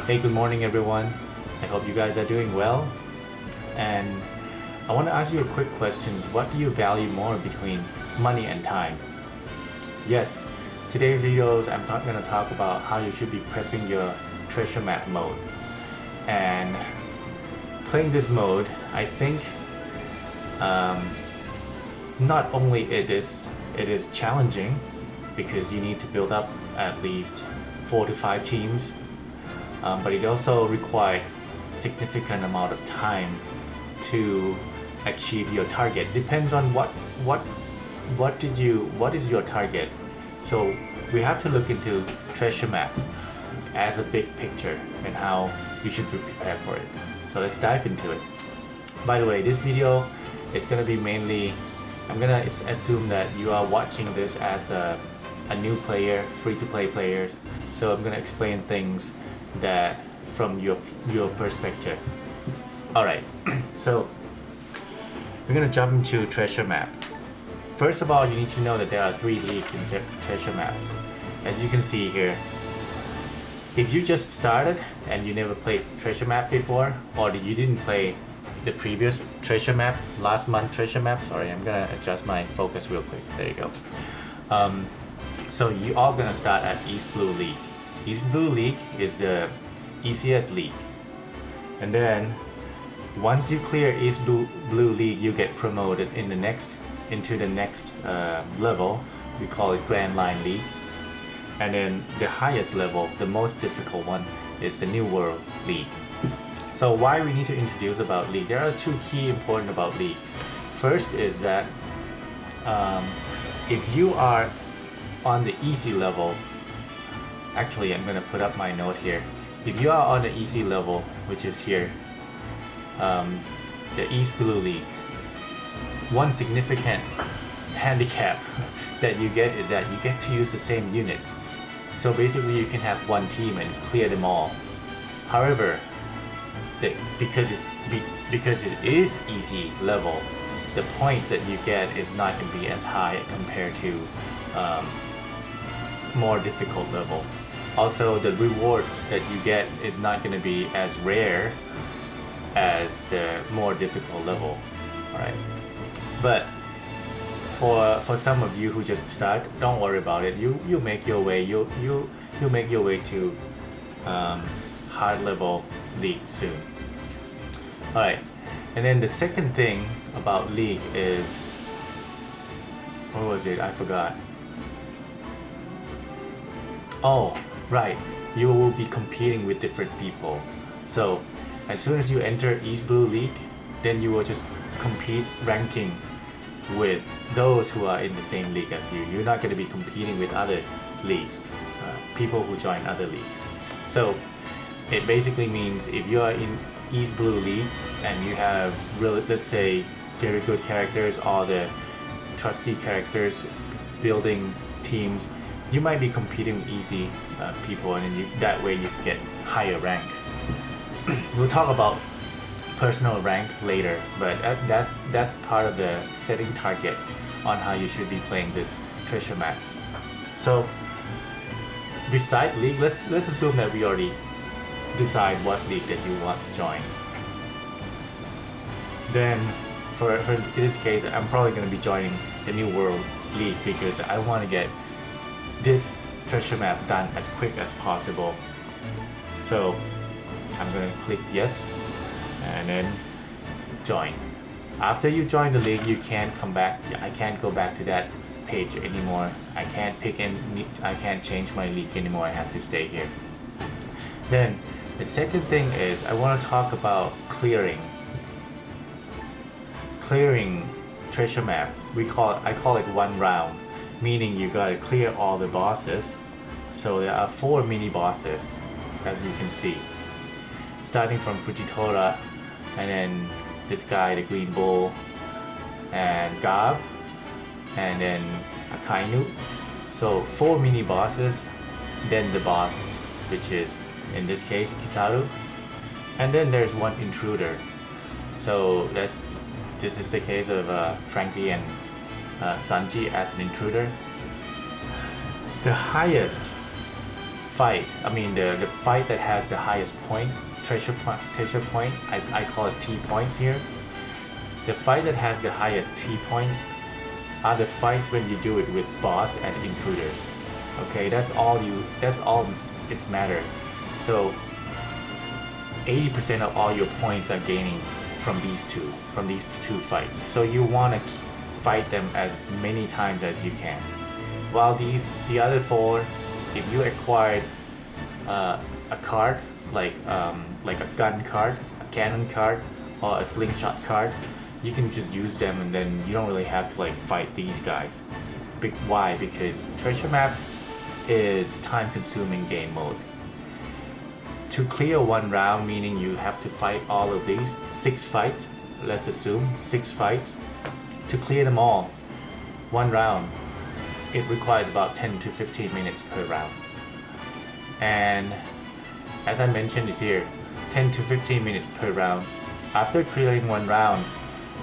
Hey, good morning everyone. I hope you guys are doing well. And I want to ask you a quick question. What do you value more between money and time? Yes, today's videos I'm going to talk about how you should be prepping your treasure map mode. And playing this mode, I think not only it is challenging because you need to build up at least 4 to 5 teams, but it also required significant amount of time to achieve your target. Depends on what is your target. So we have to look into treasure map as a big picture and how you should be prepared for it. So let's dive into it. By the way, this video, it's gonna be mainly, I'm gonna assume that you are watching this as a new player, free-to-play players. So I'm gonna explain things that from your perspective. Alright, so we're gonna jump into treasure map. First of all, you need to know that there are 3 leagues in treasure maps. As you can see here, if you just started and you never played treasure map before, or you didn't play the previous treasure map, last month treasure map, sorry, I'm gonna adjust my focus real quick, there you go. So you all gonna start at East Blue League. East Blue League is the easiest league. And then once you clear East Blue League, you get promoted into the next level. We call it Grand Line League. And then the highest level, the most difficult one, is the New World League. So why we need to introduce about league? There are 2 key important about leagues. First is that if you are on the easy level, actually I'm gonna put up my note here. If you are on the easy level, which is here, the East Blue League, one significant handicap that you get is that you get to use the same units. So basically you can have one team and clear them all. However, because it is easy level, the points that you get is not going to be as high compared to more difficult level. Also, the rewards that you get is not going to be as rare as the more difficult level. Alright, but for some of you who just start, don't worry about it. You make your way. You make your way to hard level league soon. Alright, and then the second thing about league is, what was it? I forgot. Oh, right. You will be competing with different people. So as soon as you enter East Blue League, then you will just compete ranking with those who are in the same league as you. You're not going to be competing with other leagues, people who join other leagues. So it basically means if you are in East Blue League and you have really, let's say, very good characters or the trusty characters building teams, you might be competing with easy people, and that way you can get higher rank. We'll talk about personal rank later, but that's part of the setting target on how you should be playing this treasure map. So beside league, let's assume that we already decide what league that you want to join. Then for this case, I'm probably going to be joining the New World League because I want to get this treasure map done as quick as possible. So I'm going to click yes and then join. After you join the league, you can't come back. I can't go back to that page anymore. I can't I can't change my league anymore. I have to stay here. Then the second thing is I want to talk about clearing treasure map. I call it one round, meaning you gotta clear all the bosses. So there are 4 mini bosses, as you can see, starting from Fujitora, and then this guy, the Green Bull, and Gab, and then Akainu. So 4 mini bosses, then the boss, which is in this case Kizaru, and then there's 1 intruder. So this is the case of Frankie and Sanji as an intruder. The highest fight, I mean the fight that has the highest point, treasure point, I call it T points here. The fight that has the highest T points are the fights when you do it with boss and intruders. Okay, that's all it's matter. So 80% of all your points are gaining from these two fights. So you want to fight them as many times as you can. While the other four, if you acquired a card like a gun card, a cannon card, or a slingshot card, you can just use them, and then you don't really have to like fight these guys. Why? Because Treasure Map is time-consuming game mode. To clear one round, meaning you have to fight all of these 6 fights. Let's assume 6 fights. To clear them all, one round, it requires about 10 to 15 minutes per round. And as I mentioned here, 10 to 15 minutes per round. After clearing one round,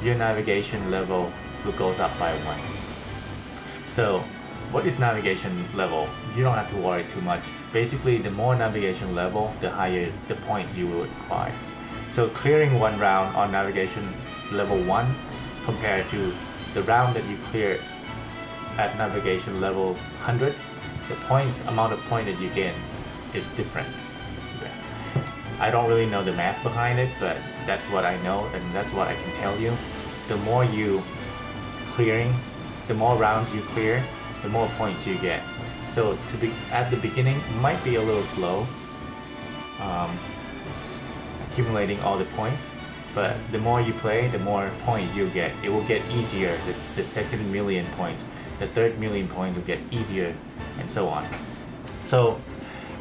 your navigation level will goes up by 1. So what is navigation level? You don't have to worry too much. Basically, the more navigation level, the higher the points you will acquire. So clearing one round on navigation level 1 compared to the round that you clear at navigation level 100, the amount of points that you gain is different. I don't really know the math behind it, but that's what I know, and that's what I can tell you. The more the more rounds you clear, the more points you get. So at the beginning, might be a little slow, accumulating all the points, but the more you play, the more points you get. It will get easier. The second million points, the third million points will get easier, and so on. So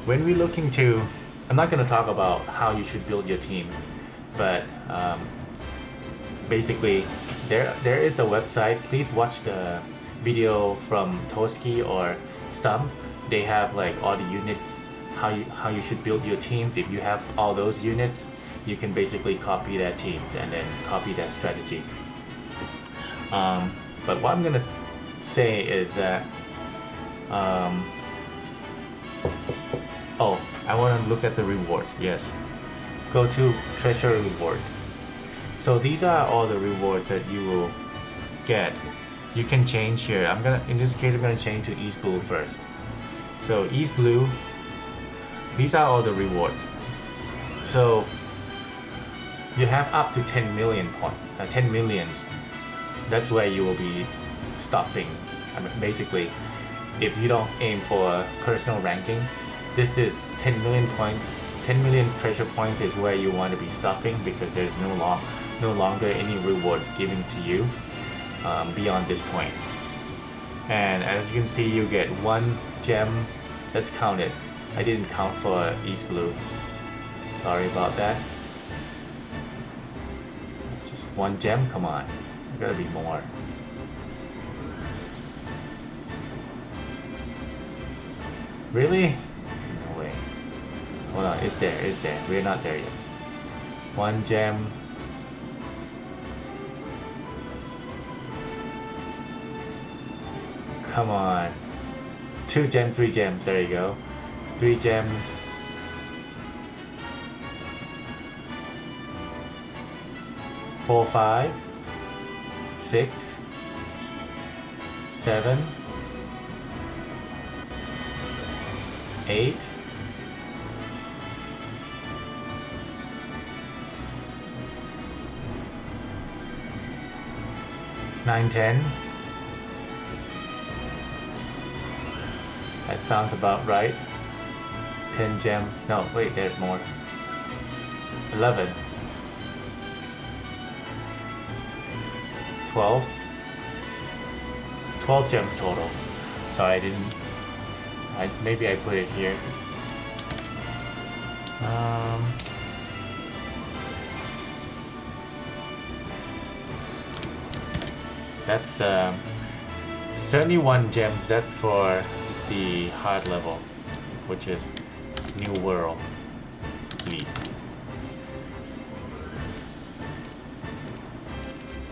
when we're looking to, I'm not going to talk about how you should build your team, but basically there is a website. Please watch the video from Toski or Stump. They have like all the units, how you should build your teams. If you have all those units, you can basically copy their teams and then copy their strategy. But what I'm gonna say is that I want to look at the rewards. Yes, go to treasure reward. So these are all the rewards that you will get. You can change here. In this case, I'm gonna change to East Blue first. So East Blue, these are all the rewards. So you have up to 10 millions. That's where you will be stopping. I mean, basically, if you don't aim for personal ranking, this is 10 million points. 10 million treasure points is where you want to be stopping, because there's no longer any rewards given to you beyond this point. And as you can see, you get 1 gem. That's counted. I didn't count for East Blue. Sorry about that. Just 1 gem, come on. There gotta be more. Really? No way. Hold on, it's there. We're not there yet. 1 gem. Come on. 2 gems, 3 gems, there you go. 3 gems. 4, 5, 6, 7, 8, 9, 10. That sounds about right. 10 gem. No, wait, there's more. 11. 12. 12 gems total. Sorry, maybe I put it here. That's 71 gems. That's for the hard level, which is New World League.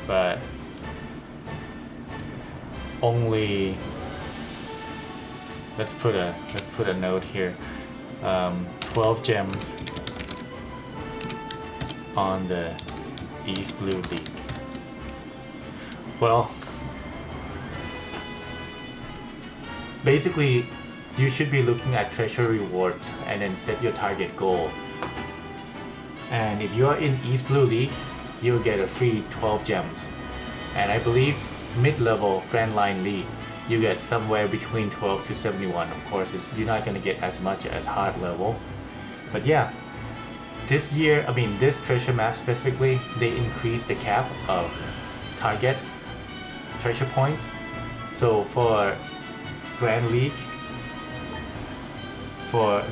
But only, let's put a note here. 12 gems on the East Blue League. Well, basically you should be looking at treasure rewards and then set your target goal. And if you are in East Blue League, you'll get a free 12 gems. And I believe mid-level Grand Line League, you get somewhere between 12 to 71. Of course, you're not going to get as much as hard level. But yeah, this year, this treasure map specifically, they increased the cap of target treasure points. So for Grand League, for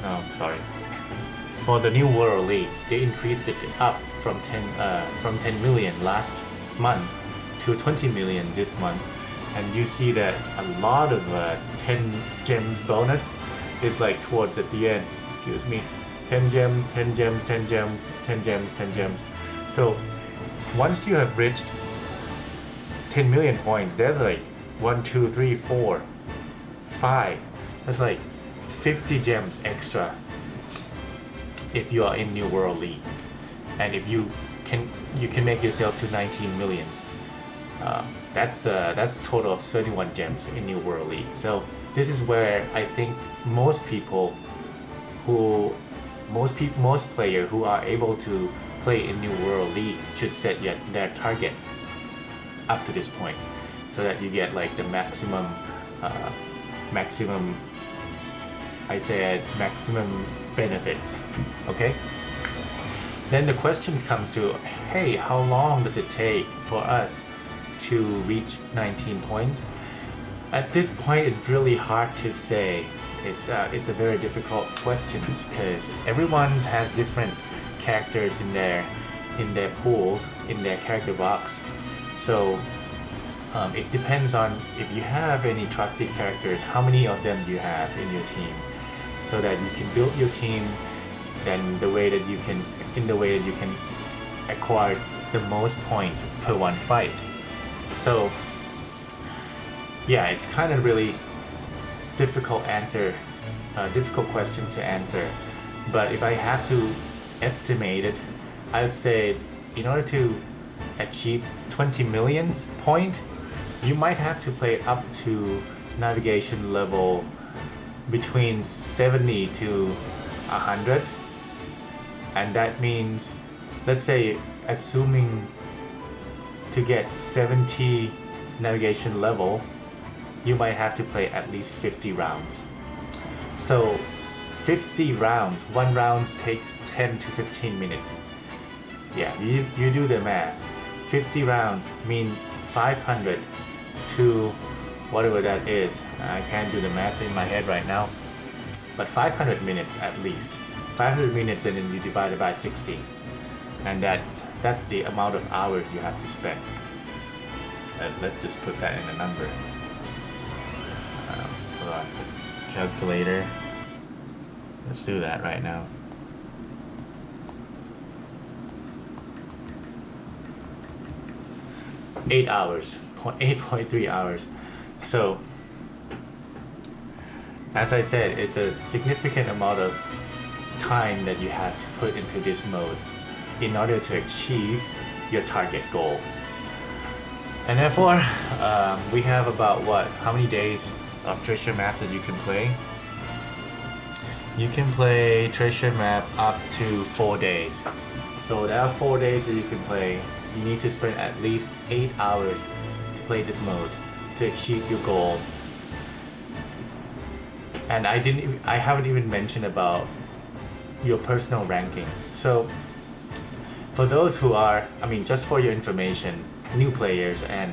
the New World League, they increased it up from 10 million last month to 20 million this month. And you see that a lot of 10 gems bonus is like towards at the end, 10 gems, 10 gems, 10 gems, 10 gems, 10 gems. So once you have reached 10 million points, there's like 1, 2, 3, 4, 5. That's like 50 gems extra if you are in New World League. And if you can make yourself to 19 millions. That's a total of 31 gems in New World League. So this is where I think most players who are able to play in New World League should set their target up to this point, so that you get like the maximum benefits. Okay. Then the questions comes to, hey, how long does it take for us to reach 19 points? At this point, it's really hard to say. It's a very difficult question because everyone has different characters in their pools, in their character box. So it depends on if you have any trusted characters, how many of them you have in your team, so that you can build your team in the way that you can acquire the most points per one fight. So yeah, it's kind of really difficult questions to answer. But if I have to estimate it, I would say in order to achieve 20 million point, you might have to play it up to navigation level between 70 to 100. And that means, let's say, assuming to get 70 navigation level, you might have to play at least 50 rounds. So 50 rounds, one round takes 10 to 15 minutes. Yeah, you do the math. 50 rounds mean 500 to whatever that is. I can't do the math in my head right now. But 500 minutes at least. 500 minutes, and then you divide it by 60. And that's the amount of hours you have to spend. Let's just put that in a number. Hold on. Calculator. Let's do that right now. Eight hours, 8.3 hours. So, as I said, it's a significant amount of time that you have to put into this mode in order to achieve your target goal. And therefore, we have about how many days of treasure maps that you can play? You can play treasure map up to 4 days. So there are 4 days that you can play. You need to spend at least 8 hours to play this mode to achieve your goal. And I haven't even mentioned about your personal ranking. So for those who are, just for your information, new players and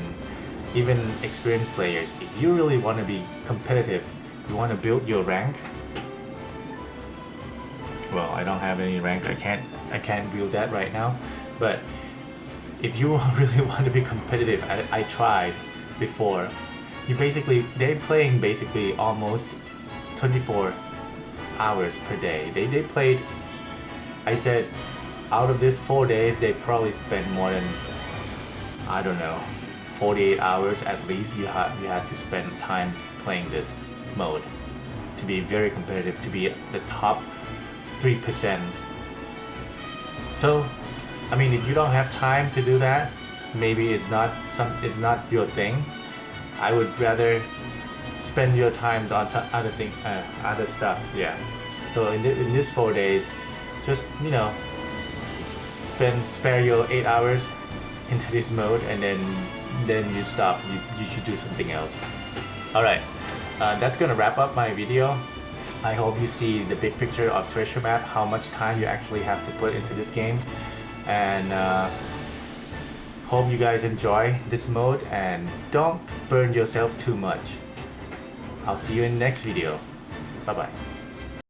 even experienced players, if you really want to be competitive, you want to build your rank. Well, I don't have any rank. I can't build that right now. But if you really want to be competitive, I tried before. They're playing basically almost 24 hours per day. They played, I said, out of this 4 days, they probably spent more than, 48 hours at least. You had to spend time playing this mode to be very competitive, to be the top 3%. So, I mean, if you don't have time to do that, maybe it's not your thing. I would rather spend your time on some other stuff. Yeah. So in this 4 days, just spare your 8 hours into this mode, and then you stop. You should do something else. All right. That's gonna wrap up my video. I hope you see the big picture of Treasure Map, how much time you actually have to put into this game, and hope you guys enjoy this mode and don't burn yourself too much. I'll see you in the next video. Bye bye.